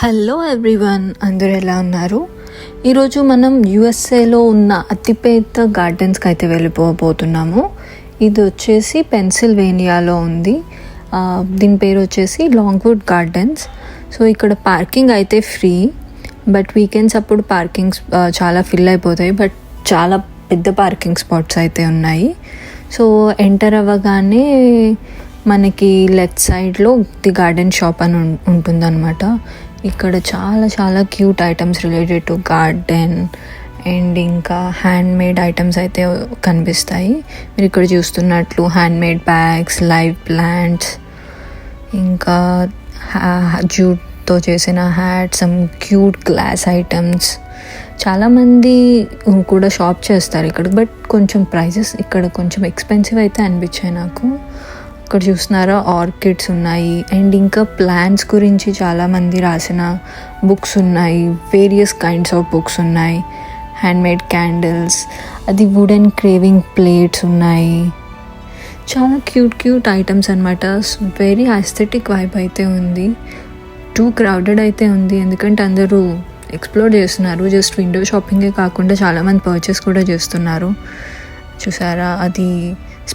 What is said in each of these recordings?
Hello everyone, అందరూ ఎలా ఉన్నారు? ఈరోజు మనం యుఎస్ఏలో ఉన్న అతిపెద్ద గార్డెన్స్కి అయితే వెళ్ళిపోతున్నాము. ఇది వచ్చేసి పెన్సిల్వేనియాలో ఉంది. దీని పేరు వచ్చేసి లాంగ్వుడ్ గార్డెన్స్. సో ఇక్కడ పార్కింగ్ అయితే ఫ్రీ, బట్ వీకెండ్స్ అప్పుడు పార్కింగ్స్ చాలా ఫిల్ అయిపోతాయి. బట్ చాలా పెద్ద పార్కింగ్ స్పాట్స్ అయితే ఉన్నాయి. సో ఎంటర్ అవ్వగానే మనకి లెఫ్ట్ సైడ్లో ది గార్డెన్ షాప్ అని ఉంటుందన్నమాట. ఇక్కడ చాలా చాలా cute items related to garden and ఇంకా హ్యాండ్ మేడ్ ఐటమ్స్ అయితే కనిపిస్తాయి. మీరు ఇక్కడ చూస్తున్నట్లు hand made bags, live plants, ఇంకా జూట్తో చేసిన hats, some cute glass items. చాలామంది కూడా షాప్ చేస్తారు ఇక్కడ, బట్ కొంచెం ప్రైజెస్ ఇక్కడ కొంచెం ఎక్స్పెన్సివ్ అయితే అనిపించాయి నాకు. ఇక్కడ చూస్తున్నారా ఆర్కిడ్స్ ఉన్నాయి అండ్ ఇంకా ప్లాంట్స్ గురించి చాలామంది రాసిన బుక్స్ ఉన్నాయి. వేరియస్ కైండ్స్ ఆఫ్ బుక్స్ ఉన్నాయి. హ్యాండ్మేడ్ క్యాండిల్స్, అది వుడెన్ క్రేవింగ్ ప్లేట్స్ ఉన్నాయి. చాలా క్యూట్ క్యూట్ ఐటమ్స్ అనమాట. వెరీ అస్థెటిక్ వైబ్ అయితే ఉంది. టూ క్రౌడెడ్ అయితే ఉంది, ఎందుకంటే అందరూ ఎక్స్ప్లోర్ చేస్తున్నారు. జస్ట్ విండో షాపింగే కాకుండా చాలామంది పర్చేస్ కూడా చేస్తున్నారు. చూసారా, అది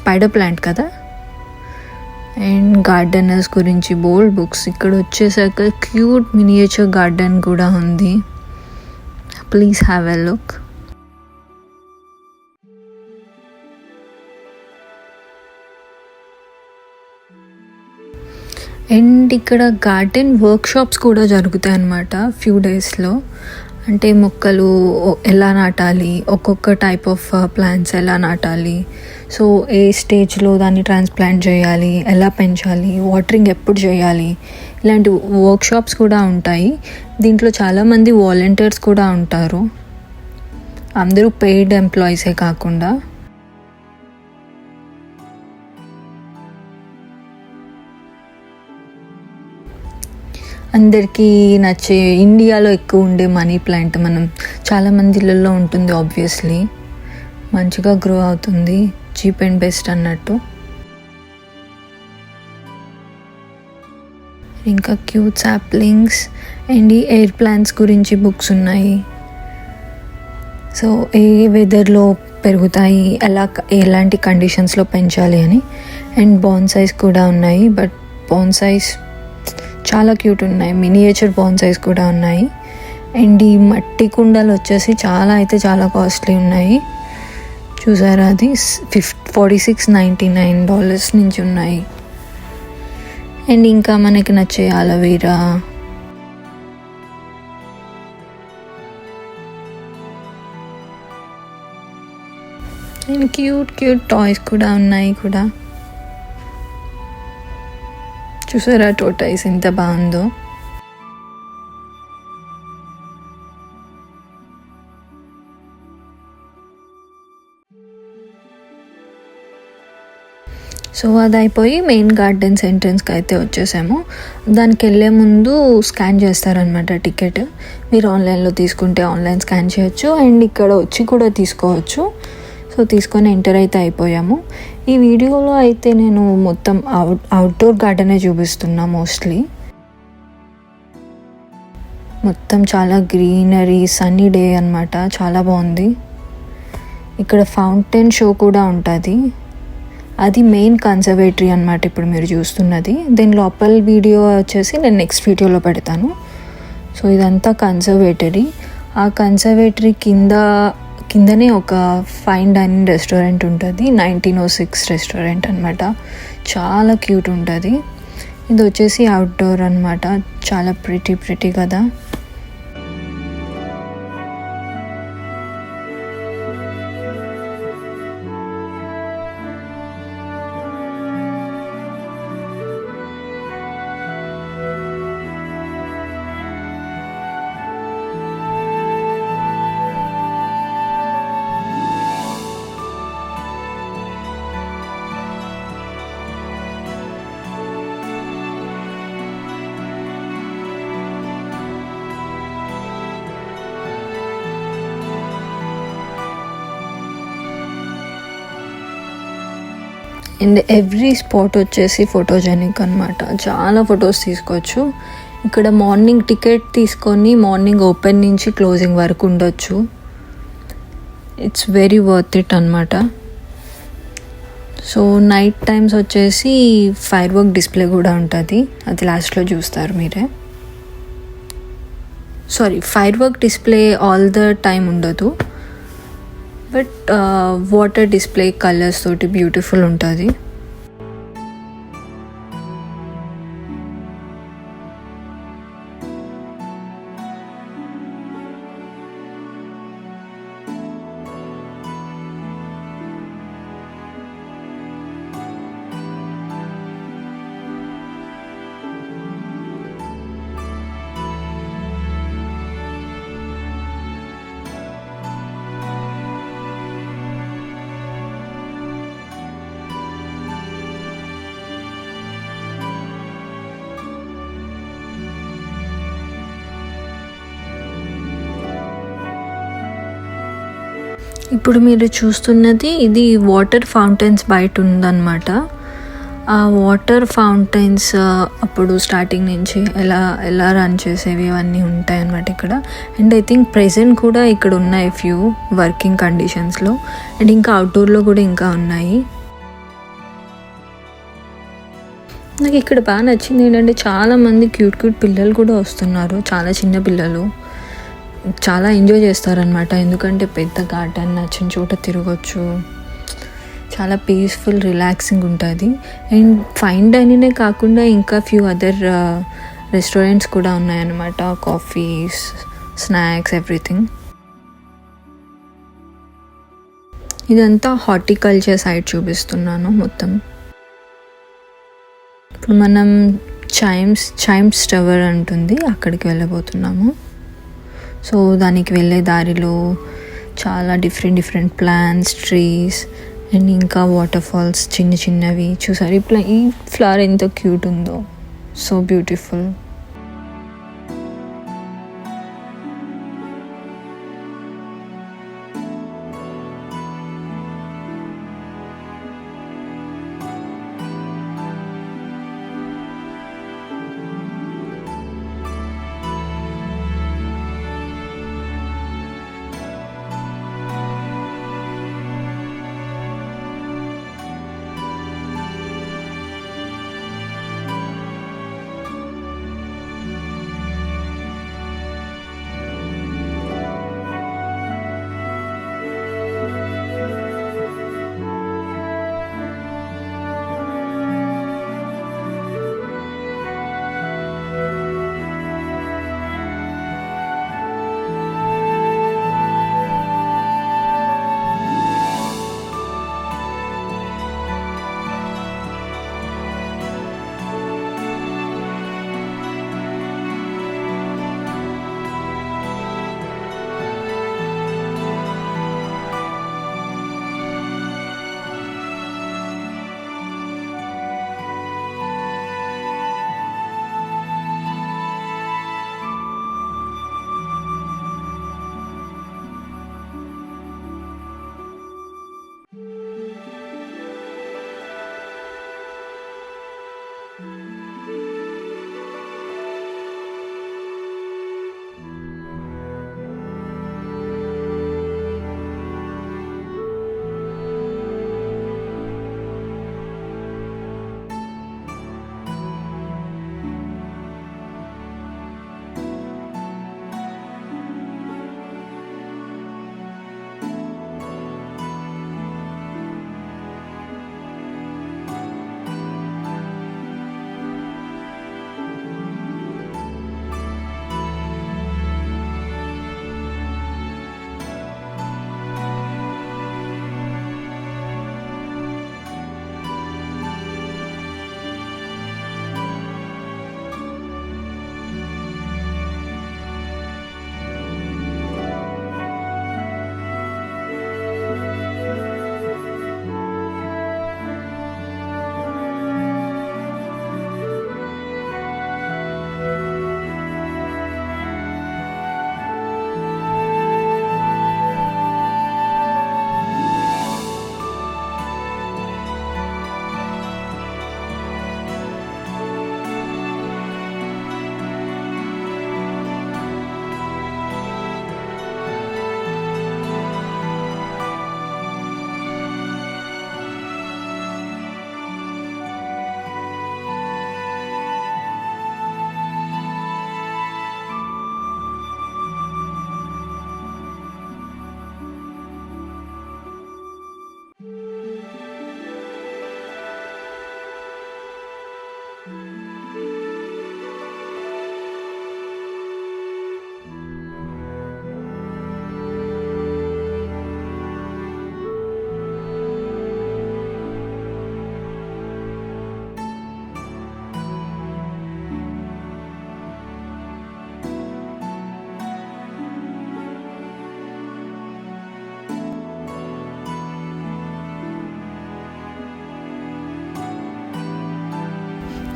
స్పైడర్ ప్లాంట్ కదా. అండ్ గార్డెనర్స్ గురించి బోల్డ్ బుక్స్. ఇక్కడ వచ్చేసాక క్యూట్ మినియేచర్ గార్డెన్ కూడా ఉంది. Please have a look. And ఇక్కడ గార్డెన్ వర్క్షాప్స్ కూడా జరుగుతాయి అన్నమాట ఫ్యూ డేస్లో. అంటే మొక్కలు ఎలా నాటాలి, ఒక్కొక్క టైప్ ఆఫ్ ప్లాంట్స్ ఎలా నాటాలి, సో ఏ స్టేజ్లో దాన్ని ట్రాన్స్ప్లాంట్ చేయాలి, ఎలా పెంచాలి, వాటరింగ్ ఎప్పుడు చేయాలి, ఇలాంటి వర్క్షాప్స్ కూడా ఉంటాయి. దీంట్లో చాలామంది వాలంటీర్స్ కూడా ఉంటారు, అందరూ పెయిడ్ ఎంప్లాయీసే కాకుండా. అందరికీ నచ్చే ఇండియాలో ఎక్కువ ఉండే మనీ ప్లాంట్ మనం చాలామంది ఇళ్ళల్లో ఉంటుంది. ఆబ్వియస్లీ మంచిగా గ్రో అవుతుంది, చీప్ అండ్ బెస్ట్ అన్నట్టు. ఇంకా క్యూట్ సాప్లింగ్స్ అండ్ ఈ ఎయిర్ ప్లాంట్స్ గురించి బుక్స్ ఉన్నాయి. సో ఏ వెదర్లో పెరుగుతాయి, ఎలాంటి కండిషన్స్లో పెంచాలి అని. అండ్ బాన్సైస్ కూడా ఉన్నాయి, బట్ బాన్సైస్ చాలా క్యూట్ ఉన్నాయి. మినియేచర్ బాన్సైస్ కూడా ఉన్నాయి. అండ్ ఈ మట్టి కుండలు వచ్చేసి చాలా కాస్ట్లీ ఉన్నాయి. చూసారా, అది $46.99 నుంచి ఉన్నాయి. అండ్ ఇంకా మనకి నచ్చే aloe vera, and cute cute toys కూడా ఉన్నాయి కూడా. చూసారా టోటాయిస్ ఎంత బాగుందో. సో అది అయిపోయి మెయిన్ గార్డెన్స్ ఎంట్రన్స్కి అయితే వచ్చేసాము. దానికి వెళ్ళే ముందు స్కాన్ చేస్తారనమాట టికెట్. మీరు ఆన్లైన్లో తీసుకుంటే ఆన్లైన్ స్కాన్ చేయొచ్చు, అండ్ ఇక్కడ వచ్చి కూడా తీసుకోవచ్చు. సో తీసుకొని ఎంటర్ అయితే అయిపోయాము. ఈ వీడియోలో అయితే నేను మొత్తం అవుట్డోర్ గార్డెనే చూపిస్తున్నా మోస్ట్లీ. మొత్తం చాలా గ్రీనరీ, సన్నీ డే అనమాట, చాలా బాగుంది. ఇక్కడ ఫౌంటైన్ షో కూడా ఉంటుంది. అది మెయిన్ కన్జర్వేటరీ అనమాట ఇప్పుడు మీరు చూస్తున్నది. దీని లోపల వీడియో వచ్చేసి నేను నెక్స్ట్ వీడియోలో పెడతాను. సో ఇదంతా కన్జర్వేటరీ. ఆ కన్జర్వేటరీ కిందనే ఒక ఫైన్ డైనింగ్ రెస్టారెంట్ ఉంటుంది, 1906 రెస్టారెంట్ అనమాట. చాలా క్యూట్ ఉంటుంది. ఇది వచ్చేసి అవుట్డోర్ అనమాట. చాలా ప్రిటీ కదా. అండ్ ఎవ్రీ స్పాట్ వచ్చేసి ఫోటోజెనిక్ అనమాట. చాలా ఫొటోస్ తీసుకోవచ్చు. ఇక్కడ మార్నింగ్ టికెట్ తీసుకొని మార్నింగ్ ఓపెన్ నుంచి క్లోజింగ్ వరకు ఉండొచ్చు. ఇట్స్ వెరీ వర్త్ ఇట్ అనమాట. సో నైట్ టైమ్స్ వచ్చేసి ఫైర్ వర్క్ డిస్ప్లే కూడా ఉంటుంది, అది లాస్ట్లో చూస్తారు మీరే. Sorry, fire work display all the time ఉండదు, బట్ వాటర్ డిస్ప్లే కలర్స్ తోటి బ్యూటిఫుల్ ఉంటుంది. ఇప్పుడు మీరు చూస్తున్నది ఇది వాటర్ ఫౌంటైన్స్ బయట ఉందన్నమాట. ఆ వాటర్ ఫౌంటైన్స్ అప్పుడు స్టార్టింగ్ నుంచి ఎలా ఎలా రన్ చేసేవి అవన్నీ ఉంటాయన్నమాట ఇక్కడ. అండ్ ఐ థింక్ ప్రెజెంట్ కూడా ఇక్కడ ఉన్నాయి ఫ్యూ వర్కింగ్ కండిషన్స్లో, అండ్ ఇంకా అవుట్డోర్లో కూడా ఇంకా ఉన్నాయి. నాకు ఇక్కడ బాగా నచ్చింది ఏంటంటే చాలామంది క్యూట్ పిల్లలు కూడా వస్తున్నారు, చాలా చిన్న పిల్లలు. చాలా ఎంజాయ్ చేస్తారనమాట, ఎందుకంటే పెద్ద గార్డెన్, నచ్చిన చోట తిరగచ్చు, చాలా పీస్ఫుల్ రిలాక్సింగ్ ఉంటుంది. అండ్ ఫైన్ డైనింగే కాకుండా ఇంకా ఫ్యూ అదర్ రెస్టారెంట్స్ కూడా ఉన్నాయన్నమాట, కాఫీస్, స్నాక్స్, ఎవ్రీథింగ్. ఇదంతా హార్టికల్చర్ సైడ్ చూపిస్తున్నాను మొత్తం. ఇప్పుడు మనం చైమ్స్ టవర్ ఉంటుంది, అక్కడికి వెళ్ళబోతున్నాము. సో దానికి వెళ్ళే దారిలో చాలా డిఫరెంట్ ప్లాంట్స్, ట్రీస్ అండ్ ఇంకా వాటర్ ఫాల్స్ చిన్నవి చూసారు. ఇప్పుడు ఈ ఫ్లవర్ ఎంత క్యూట్ ఉందో, సో బ్యూటిఫుల్.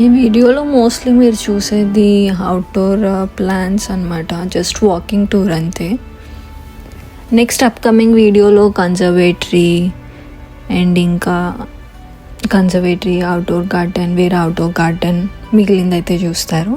ఈ వీడియోలో మోస్ట్లీ మీరు చూసేది అవుట్డోర్ ప్లాన్స్ అనమాట, జస్ట్ వాకింగ్ టూర్ అంతే. నెక్స్ట్ అప్కమింగ్ వీడియోలో కన్జర్వేటరీ అండ్ ఇంకా కన్జర్వేటరీ, అవుట్డోర్ గార్డెన్, వేరే అవుట్డోర్ గార్డెన్ మిగిలిందైతే చూస్తారు.